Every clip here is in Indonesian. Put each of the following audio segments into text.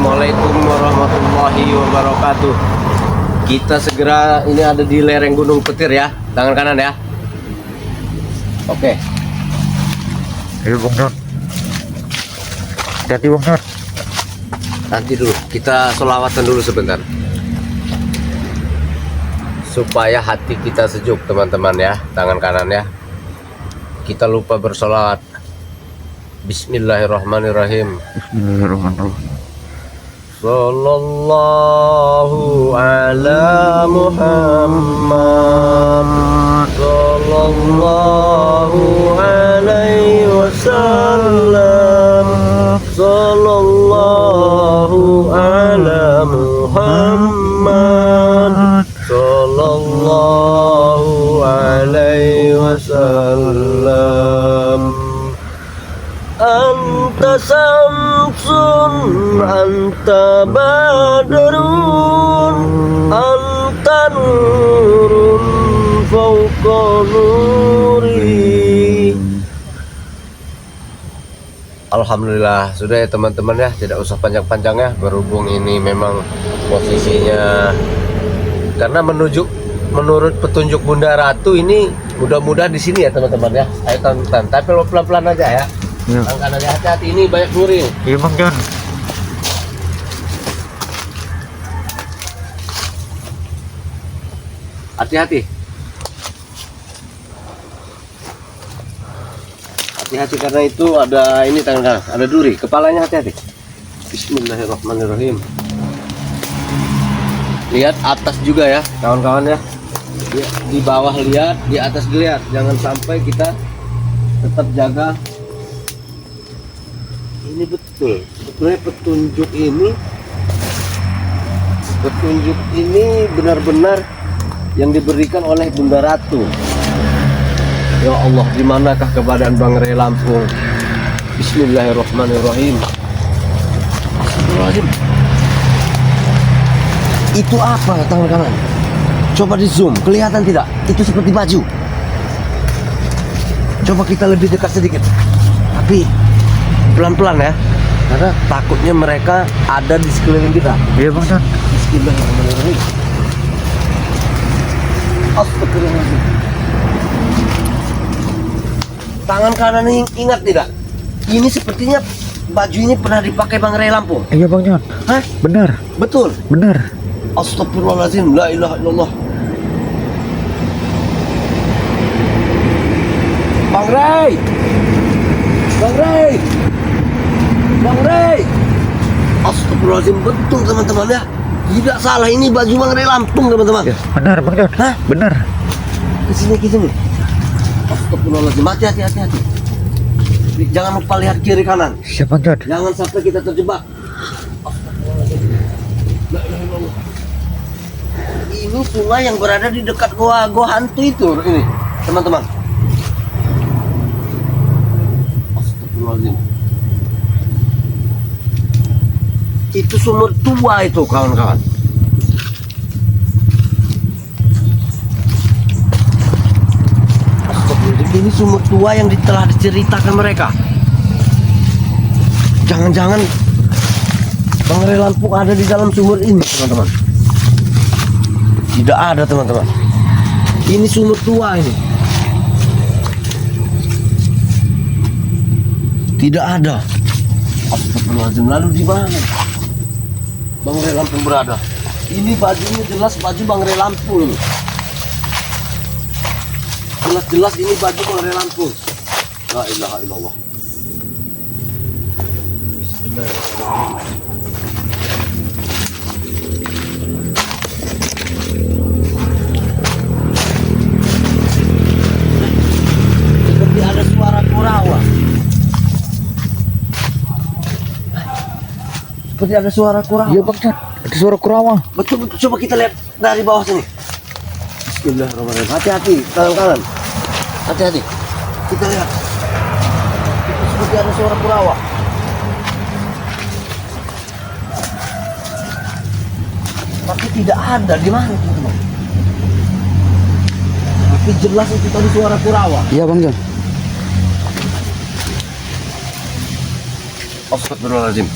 Assalamualaikum warahmatullahi wabarakatuh. Kita segera ini ada di lereng Gunung Petir ya, tangan kanan ya. Oke. Ayo Bang John. Hati-hati Bang John. Nanti dulu kita sholawatan dulu sebentar supaya hati kita sejuk teman-teman ya. Tangan kanan ya. Kita lupa bersolawat. Bismillahirrahmanirrahim. Bismillahirrahmanirrahim. Sallallahu ala Muhammad. Sallallahu alaihi wasallam. Sallallahu ala Muhammad. Sallallahu alaihi wasallam. Anta samsun, anta badrun, anta nurun fauqa nuri. Alhamdulillah sudah ya teman-teman ya, tidak usah panjang-panjang ya, berhubung ini memang posisinya karena menurut petunjuk Bunda Ratu ini mudah-mudahan di sini ya teman-teman ya. Ayo tonton, tapi lo pelan-pelan aja ya. Ya. Tangannya hati-hati, ini banyak duri. Iya Bang John. Hati-hati. Hati-hati karena itu ada ini tangan kanan, ada duri. Kepalanya hati-hati. Bismillahirrahmanirrahim. Lihat atas juga ya, kawan-kawan ya. Di bawah lihat, di atas lihat. Jangan sampai kita tetap jaga. Ini betul, sebetulnya petunjuk ini benar-benar yang diberikan oleh Bunda Ratu. Ya Allah, di manakah keberadaan Bang Rey Lampung? Bismillahirrahmanirrahim. Astagfirullahaladzim. Itu apa tangan kanan? Coba di zoom, kelihatan tidak? Itu seperti baju. Coba kita lebih dekat sedikit. Tapi pelan-pelan ya, karena takutnya mereka ada di sekeliling kita. Iya Bang John. Bismillahirrahmanirrahim. Astagfirullahaladzim. Tangan kanan ini ingat tidak? Ini sepertinya baju ini pernah dipakai Bang Rey Lampung. Iya Bang John. Hah? Benar. Betul. Benar. Astagfirullahaladzim. La ilaha illallah. Bang Rey. Bang Rey. Bang Rey. Astagfirullahaladzim, betul teman-teman ya. Tidak salah, ini baju Bang Rey Lampung teman-teman. Ya, benar Bang John. Hah? Benar. Kesini. Astagfirullahaladzim, hati-hati. Jangan lupa lihat kiri kanan. Siap Bang John. Jangan sampai kita terjebak. Astagfirullahaladzim. La ilaha illallah. Ini sungai yang berada di dekat goa hantu itu ini, teman-teman. Astagfirullahaladzim. Itu sumur tua itu kawan-kawan. Astagfirullahaladzim, ini sumur tua yang telah diceritakan mereka. Jangan-jangan Bang Rey Lampung ada di dalam sumur ini teman-teman. Tidak ada teman-teman. Ini sumur tua ini. Tidak ada. Astagfirullahaladzim, lalu di mana Bang Rey Lampung berada? Ini bajunya jelas baju Bang Rey Lampung ini. Jelas-jelas ini baju Bang Rey Lampung. La ilaha illallah. Bismillahirrahmanirrahim. Seperti ada suara kurawa. Seperti ada suara kurawa. Iya Bang John. Ada suara kurawa. Betul. Coba kita lihat dari bawah sini. Bismillahirrahmanirrahim. Hati-hati, tangan kanan. Hati-hati. Kita lihat. Itu seperti ada suara kurawa. Tapi tidak ada di mana teman-teman. Tapi jelas itu tadi suara kurawa. Iya Bang John. Astagfirullahaladzim.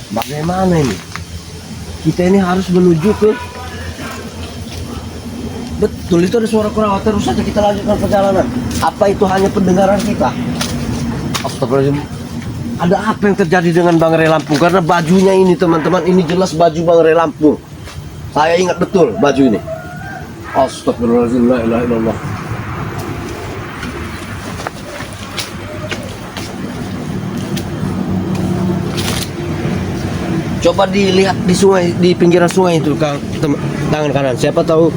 Bagaimana ini? Kita ini harus menuju ke... Betul, itu ada suara kurawa. Terus saja kita lanjutkan perjalanan. Apa itu hanya pendengaran kita? Astagfirullahaladzim. Ada apa yang terjadi dengan Bang Ray Lampung? Karena bajunya ini teman-teman, ini jelas baju Bang Ray Lampung. Saya ingat betul baju ini. Astagfirullahaladzim, la ilaha illallah. Coba dilihat di sungai, di pinggiran sungai itu, tangan kanan. Siapa tahu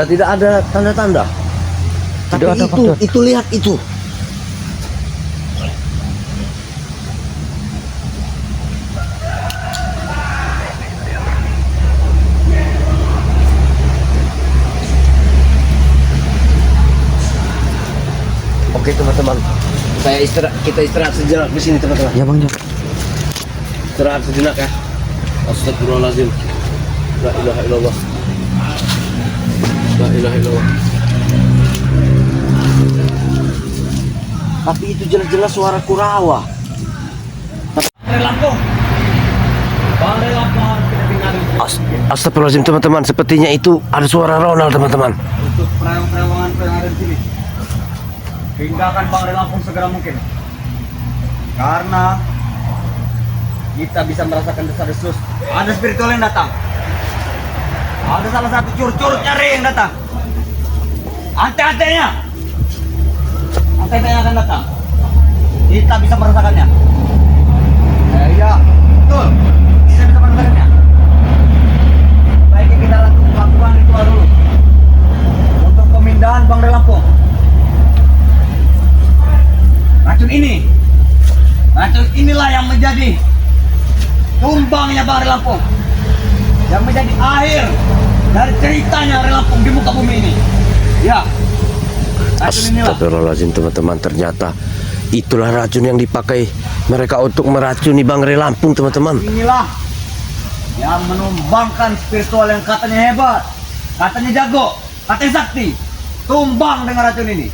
tidak ada tanda-tanda. Tapi Tidak ada, Bang John. itu lihat itu. Oke teman-teman, kita istirahat sejenak di sini teman-teman. Ya Bang John. Istirahat sejenak ya. Astagfirullahaladzim. La ilaha illallah. La ilaha illallah. Tapi itu jelas-jelas suara kurawa. Lampung. Bang Ray Lampung harus kita tinggalin. Astagfirullahaladzim teman-teman, sepertinya itu ada suara Ronald teman-teman. Untuk perayaan-perayangan yang ada di sini. Pindahkan Bang Ray Lampung segera mungkin. Karena kita bisa merasakan desas-desus. Ada spiritual yang datang. Ada salah satu curut-curutnya Ray yang datang. Ante-antenya. Ante-antenya akan datang. Kita bisa merasakannya. Iya, betul. Kita bisa merasakannya. Baiknya kita lakukan ritual dulu. Untuk pemindahan Bang Ray Lampung. Racun inilah yang menjadi tumbangnya Bang Ray Lampung, yang menjadi akhir dari ceritanya Ray Lampung di muka bumi ini. Ya, racun inilah. Astagfirullahaladzim teman-teman, ternyata itulah racun yang dipakai mereka untuk meracuni Bang Ray Lampung teman-teman. Inilah yang menumbangkan spiritual yang katanya hebat, katanya jago, katanya sakti, tumbang dengan racun ini.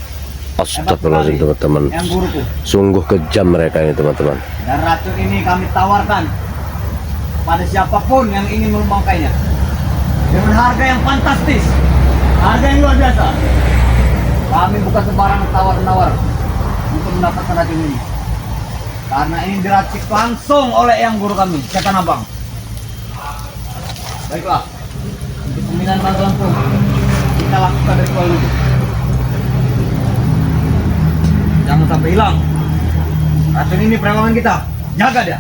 Astagfirullahaladzim teman-teman, Yang guruku. sungguh kejam mereka ini teman-teman. Dan racun ini kami tawarkan pada siapapun yang ingin menumbangkannya dengan harga yang fantastis, harga yang luar biasa. Kami bukan sembarangan tawar-menawar untuk mendapatkan racun ini, karena ini diracik langsung oleh yang guru kami, Setan Abang. Baiklah, untuk pemindahan Bang Ray Lampung kita lakukan ritual dulu. Jangan sampai hilang racun ini perawangan kita. Jaga dia.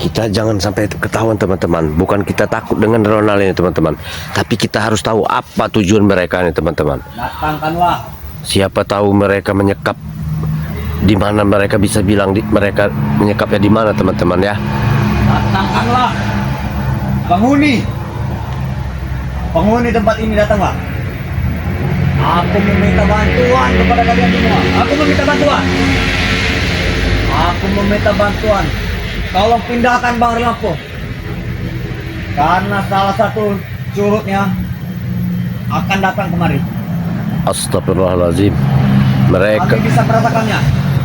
Kita jangan sampai ketahuan teman-teman. Bukan kita takut dengan Ronald ini teman-teman, tapi kita harus tahu apa tujuan mereka ini teman-teman. Datangkanlah. Siapa tahu mereka menyekap di mana, mereka bisa bilang mereka menyekapnya di mana teman-teman ya. Datangkanlah penghuni tempat ini, datanglah. Aku meminta bantuan kepada kalian semua. Aku meminta bantuan. Tolong pindahkan Bang Ray Lampung, karena salah satu curutnya akan datang kemari. Astagfirullahaladzim. Kami bisa merasakannya.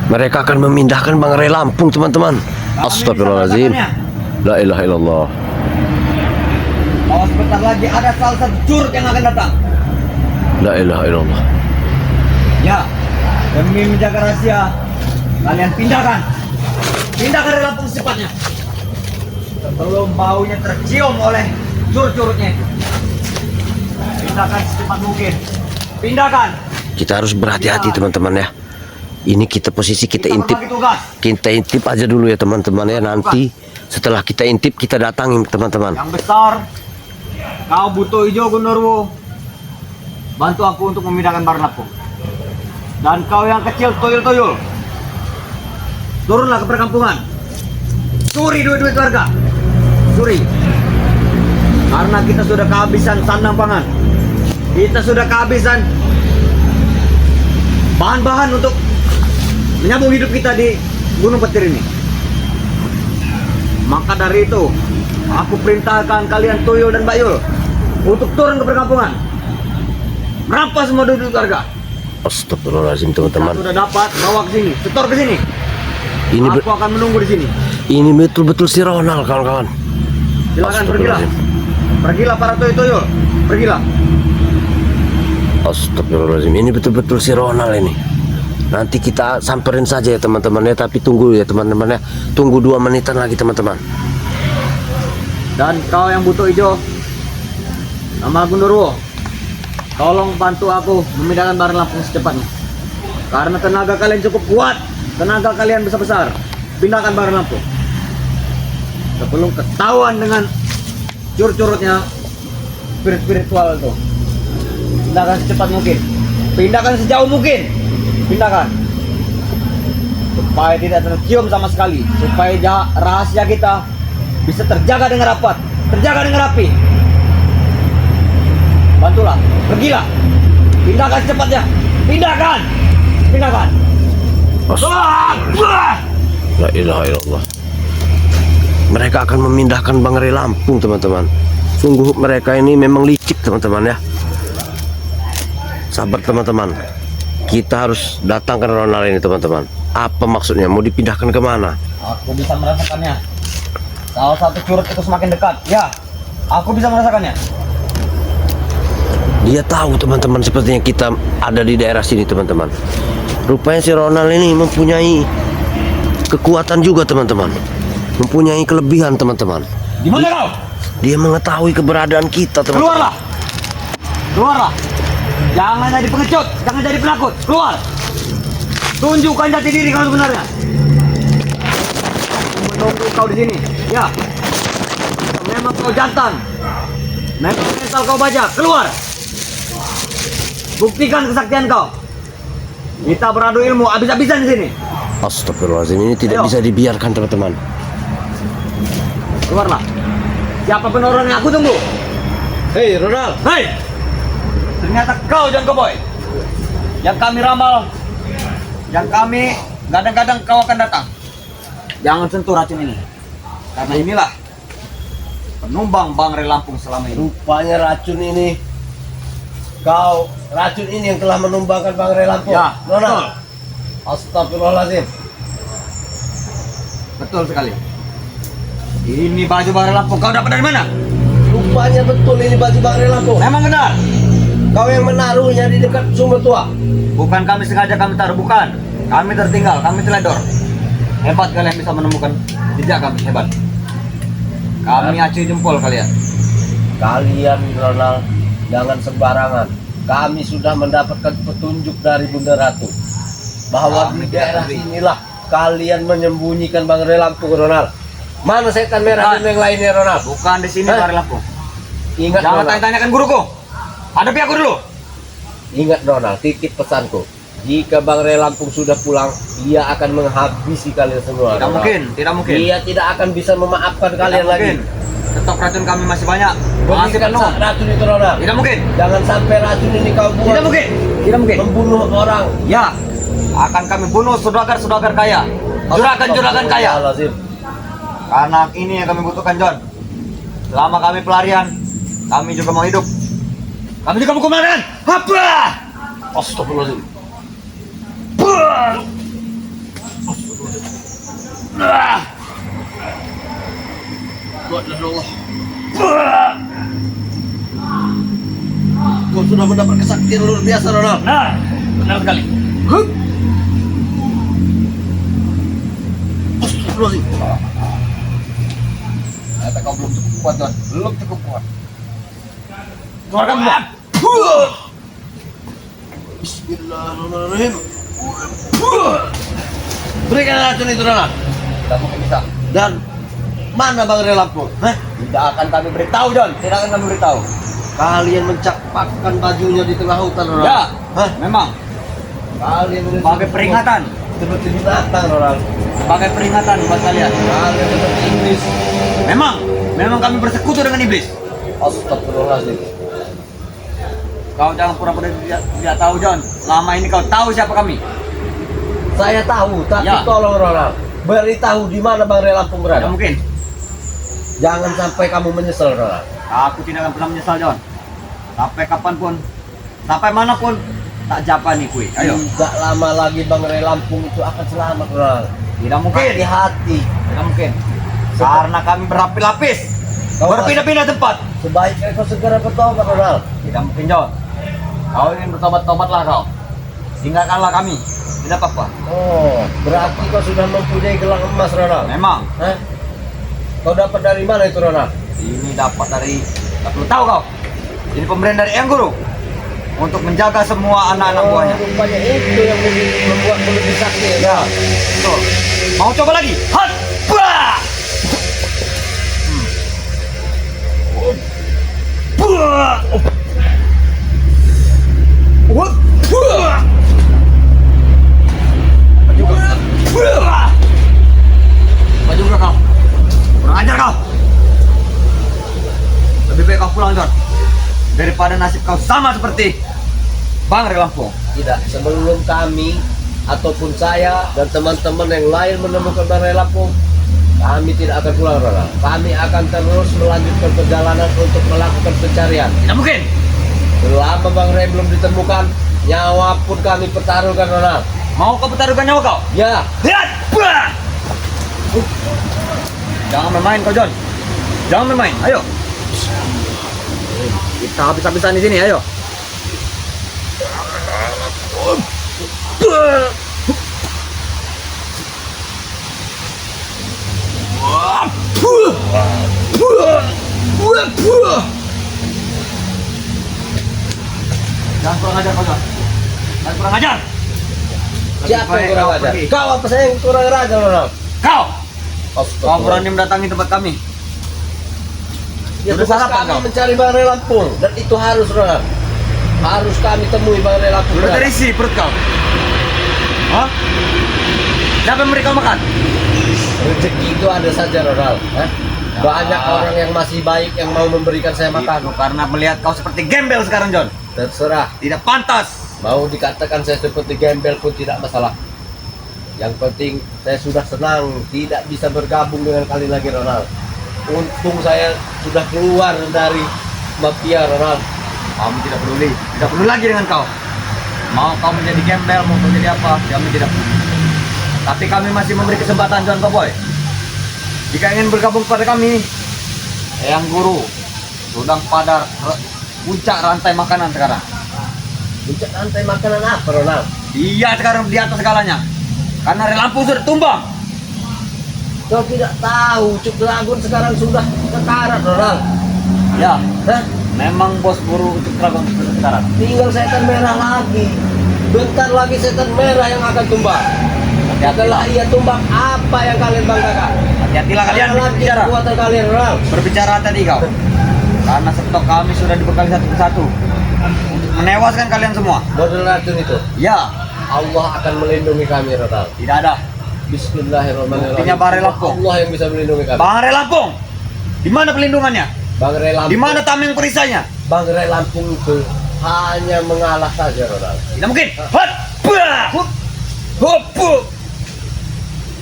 Mereka akan memindahkan Bang Ray Lampung teman-teman. Kami Astagfirullahaladzim. bisa merasakannya. La ilaha illallah. Bahwa sebentar lagi ada salah satu curut yang akan datang. La ilaha illallah. Ya, demi menjaga rahasia, kalian pindahkan Ray Lampung secepatnya, sebelum baunya tercium oleh curut-curutnya itu. Pindahkan secepat mungkin. Pindahkan. Kita harus berhati-hati Ya. teman-teman ya. Ini posisi kita intip. berbagi tugas. Kita intip aja dulu ya teman-teman ya. Nanti setelah kita intip kita datangin teman-teman. Yang besar, kau butuh hijau Gunurwo, bantu aku untuk memindahkan Bang Ray Lampung. Dan kau yang kecil tuyul-tuyul, turunlah ke perkampungan, curi duit-duit warga, curi. Karena kita sudah kehabisan sandang pangan, kita sudah kehabisan bahan-bahan untuk menyambung hidup kita di Gunung Petir ini. Maka dari itu, Aku perintahkan kalian Tuyul dan Bayul untuk turun ke perkampungan, merampas semua duduk warga. Astagfirullahaladzim teman-teman. Sudah dapat, bawa ke sini, setor ke sini. Ini Aku akan menunggu di sini. ini betul-betul si Ronald kawan-kawan. Silakan pergilah. Astagfirullahaladzim. Pergilah para Tuyul, pergilah. Astagfirullahaladzim. Ini betul-betul si Ronald ini. Nanti kita samperin saja ya teman-teman ya. Tapi tunggu ya teman-teman ya. Tunggu 2 menitan lagi teman-teman. Dan kau yang butuh hijau, nama Gundurwo, tolong bantu aku memindahkan barang Lampung secepatnya. Karena tenaga kalian cukup kuat, tenaga kalian besar-besar. Pindahkan barang Lampung sebelum ketahuan dengan curut-curutnya spiritual itu. Pindahkan secepat mungkin, pindahkan sejauh mungkin, pindahkan supaya tidak tercium sama sekali, supaya rahasia kita bisa terjaga dengan rapat, terjaga dengan rapi. Bantulah, pergilah, pindahkan secepatnya, pindahkan, pindahkan. La ilaha illallah. Mereka akan memindahkan Bangrai Lampung teman-teman. Sungguh mereka ini memang licik teman-teman ya. Sabar teman-teman. Kita harus datangkan Ronald ini teman-teman. Apa maksudnya? Mau dipindahkan kemana? Aku bisa merasakannya. Salah satu curut itu semakin dekat. Ya, aku bisa merasakannya. Dia tahu teman-teman, sepertinya kita ada di daerah sini teman-teman. Rupanya si Ronald ini mempunyai kekuatan juga teman-teman. Mempunyai kelebihan teman-teman. Di mana kau? Dia mengetahui keberadaan kita teman-teman. Keluarlah, keluarlah. Jangan jadi pengecut, jangan jadi penakut. Keluar. Tunjukkan jati diri kau sebenarnya. Menunggu kau di sini. Ya. Memang kau jantan. Memang mental kau baja. Keluar. Buktikan kesaktian kau. Kita beradu ilmu habis-habisan di sini. Astagfirullahaladzim, ini tidak Ayo. bisa dibiarkan teman-teman. Keluarlah. Siapapun orang yang aku tunggu. Hei Ronald. Hei. Ternyata kau John Cowboy. Yang kami ramal. Yang kami kadang-kadang kau akan datang. Jangan sentuh racun ini. Karena inilah penumbang Bangrai Lampung selama ini. Rupanya racun ini racun ini yang telah menumbangkan Bangrai Lampung. Ya, Ronald. Astagfirullahaladzim. Betul sekali. Ini baju Bangrai Lampung. Kau dapat dari mana? Rupanya betul ini baju Bangrai Lampung. Memang benar. Kau yang menaruhnya di dekat sumber tua. Bukan kami sengaja kami taruh, bukan. Kami tertinggal, kami teledor. Hebat kalian bisa menemukan jejak kami, hebat. Kami acui jempol kalian. Kalian Ronald, jangan sembarangan. Kami sudah mendapatkan petunjuk dari Bunda Ratu bahwa di daerah inilah kalian menyembunyikan Bangrai Lampung, Ronald. Mana setan merah dan yang lainnya, Ronald? Bukan di sini Hah? Bangrai Lampung. Ingat Jangan Ronald. tanya-tanyakan guruku. Hadapi aku dulu. Ingat Ronald, titip pesanku. Jika Bangrai Lampung sudah pulang, dia akan menghabisi kalian semua. Tidak Ronald. mungkin, tidak mungkin. Dia tidak akan bisa memaafkan Tidak kalian mungkin. lagi. Stok racun kami masih banyak. Masih Berikan penuh. racun itu, Ronald. Tidak mungkin. Jangan sampai racun ini kau buat Tidak mungkin. Tidak mungkin. membunuh orang. Ya, akan kami bunuh saudagar-saudagar kaya. Juragan-juragan kaya. Astagfirullahaladzim. Karena ini yang kami butuhkan, John. Selama kami pelarian, kami juga mau hidup. Kami juga mau kemana? Apa? Astagfirullahaladzim. Allah. Kau sudah mendapat kesaktian luar biasa, Ronald. Nah, benar sekali. Astagfirullahaladzim. Ternyata kau belum cukup kuat, John. Belum cukup kuat. Keluarkan semua. Bismillahirrahmanirrahim. Berikan racun itu, Ronald. Tidak mungkin bisa. Dan mana Bangrai Lampung? Hah? Tidak akan kami beritahu, John. Tidak akan kami beritahu. Kalian mencapakkan bajunya di tengah hutan, Ronald. Ya, Hah? memang. Kalian Sebagai peringatan. seperti binatang, Ronald. Sebagai peringatan buat kalian. Kalian seperti iblis. Memang kami bersekutu dengan iblis. Astagfirullahaladzim. Kau jangan pura-pura tidak tahu, John. Selama ini kau tahu siapa kami. Saya tahu, tapi Ya. tolong Ronald, beritahu di mana Bangrai Lampung Tidak berada. mungkin. Jangan sampai kamu menyesal, Ronald. Aku tidak akan pernah menyesal, John. Sampai kapanpun, sampai manapun, tak japani kui. Ayo. Tidak lama lagi Bang Ray Lampung itu akan selamat, Ronald. Tidak mungkin. Hati-hati. Tidak mungkin. Karena kami berlapis-lapis. Berpindah-pindah tempat. Sebaiknya kau segera bertobat, Ronald. Tidak mungkin, John. Kau ingin bertobat-tobatlah kau. Tinggalkanlah kami. Tidak apa-apa. Oh, berarti kau sudah mempunyai gelang emas, Ronald. Memang. Hah? Kau dapat dari mana itu, Ronald? Ini dapat dari, tak perlu tahu kau. Ini pemberian dari Yang Guru untuk menjaga semua anak-anak buahnya. Rupanya itu yang membuatmu lebih sakti, ya. Betul. Mau coba lagi? Hat! Bah! Bah! Wah! Bah! Apa juga? Bah! Apa juga kau? Kurang ajar kau. Lebih baik kau pulang, John, daripada nasib kau sama seperti Bang Ray Lampung. Tidak, sebelum kami ataupun saya dan teman-teman yang lain menemukan Bang Ray Lampung, kami tidak akan pulang, Ronald. Kami akan terus melanjutkan perjalanan untuk melakukan pencarian. Tidak mungkin. Selama Bang Ray belum ditemukan, nyawa pun kami pertaruhkan, Ronald. Mau kau pertaruhkan nyawa kau? Ya, Lihat! Bah! Jangan bermain kau, John. Jangan bermain. Ayo. Kita habis-habisan di sini, ayo. Jangan kurang ajar kau, John. Jangan kurang ajar. siapa yang kurang Kau ajar? pergi. Kau apa saya yang kurang ajar, Ronald? Kau! Kau berani mendatangi tempat kami. Ya, Sudah tugas sarapan kami kau? mencari Bang Ray Lampung dan itu harus, Ronald. Harus kami temui Bang Ray Lampung. Sudah Ronald. terisi perut kau. Hah? Siapa yang memberi kau makan? Rezeki itu ada saja, Ronald. Hah? Banyak orang yang masih baik yang mau memberikan saya makan. Itu karena melihat kau seperti gembel sekarang, John. Terserah. Tidak pantas. Mau dikatakan saya seperti gembel pun tidak masalah. Yang penting saya sudah senang tidak bisa bergabung dengan kalian lagi, Ronald. Untung saya sudah keluar dari mafia, Ronald. Kami tidak peduli lagi dengan kau. Mau kau menjadi gembel, mau menjadi apa, kami tidak peduli. Tapi kami masih memberi kesempatan, John Cowboy. Jika ingin bergabung pada kami, Yang Guru sedang pada puncak rantai makanan sekarang. Puncak rantai makanan apa, Ronald? Dia sekarang di atas segalanya. Karena Ray Lampung sudah tumbang. Kau tidak tahu, Cuk Dragon sekarang sudah sekarat, Ronald. Ya, Hah? memang bos guru untuk Dragon sudah sekarat. Tinggal setan merah lagi. Bentar lagi setan merah yang akan tumbang. Setelah ia tumbang, apa yang kalian banggakan? Hati-hatilah kalian Apa lagi berbicara. kekuatan kalian, Ronald? Berbicara tadi kau. Karena stok kami sudah dibekali satu persatu untuk menewaskan kalian semua. Model racun itu. Ya, Allah akan melindungi kami, Ronald. tidak ada. Bismillahirrahmanirrahim. Buktinya Bang Ray Lampung. Allah yang bisa melindungi kami. Bang Ray Lampung, di mana pelindungannya? Bang Ray Lampung. Di mana tameng perisainya? Bang Ray Lampung itu hanya mengalah saja, Ronald. Tidak mungkin. Hot, bah, hop, hop,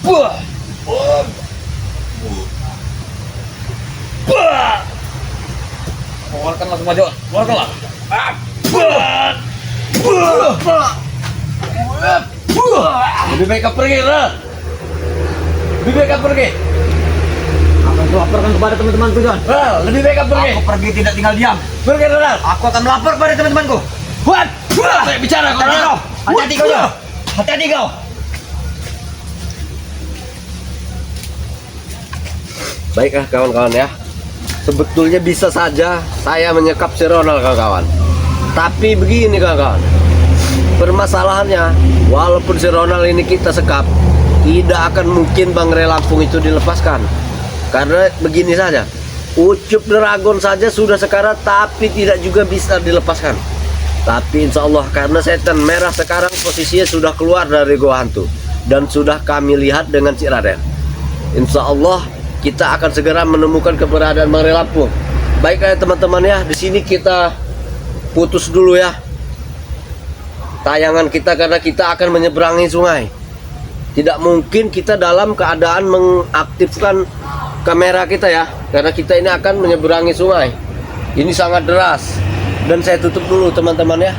bah, bah. Keluarkanlah semua, John. Keluarkanlah. Ah, bah, bah, bah. Lebih baik kau pergi, Ronald. Lebih baik kau pergi. Akan kulaporkan kepada teman-temanku, John. Ronald, lebih baik kau pergi. Aku pergi tidak tinggal diam. Pergi, Ronald. Aku akan melapor kepada teman-temanku. Buat, Saya bicara, kau, hati-hati kau. Ronald. Hati-hati kau, John. Hati-hati kau. Baiklah kawan-kawan ya. Sebetulnya bisa saja saya menyekap si Ronald, kawan-kawan. Tapi begini, kawan-kawan. Permasalahannya, walaupun si Ronald ini kita sekap, tidak akan mungkin Bang Ray Lampung itu dilepaskan. Karena begini saja, Ucup Dragon saja sudah sekarat, tapi tidak juga bisa dilepaskan. Tapi insya Allah karena setan merah sekarang posisinya sudah keluar dari gua hantu dan sudah kami lihat dengan Cik Raden. Insya Allah kita akan segera menemukan keberadaan Bang Ray Lampung. Baiklah teman-teman ya, di sini kita putus dulu ya tayangan kita karena kita akan menyeberangi sungai. Tidak mungkin kita dalam keadaan mengaktifkan kamera kita ya, karena kita ini akan menyeberangi sungai. Ini sangat deras. Dan saya tutup dulu teman-teman ya.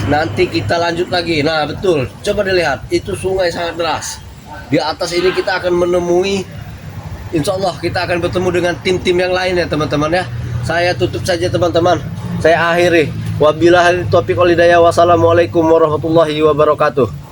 Nanti kita lanjut lagi. Nah betul, coba dilihat, itu sungai sangat deras. Di atas ini kita akan menemui, insya Allah kita akan bertemu dengan tim-tim yang lain ya teman-teman ya. Saya tutup saja teman-teman. Saya akhiri. Wabillahi taufiq wal hidayah. Wassalamualaikum warahmatullahi wabarakatuh.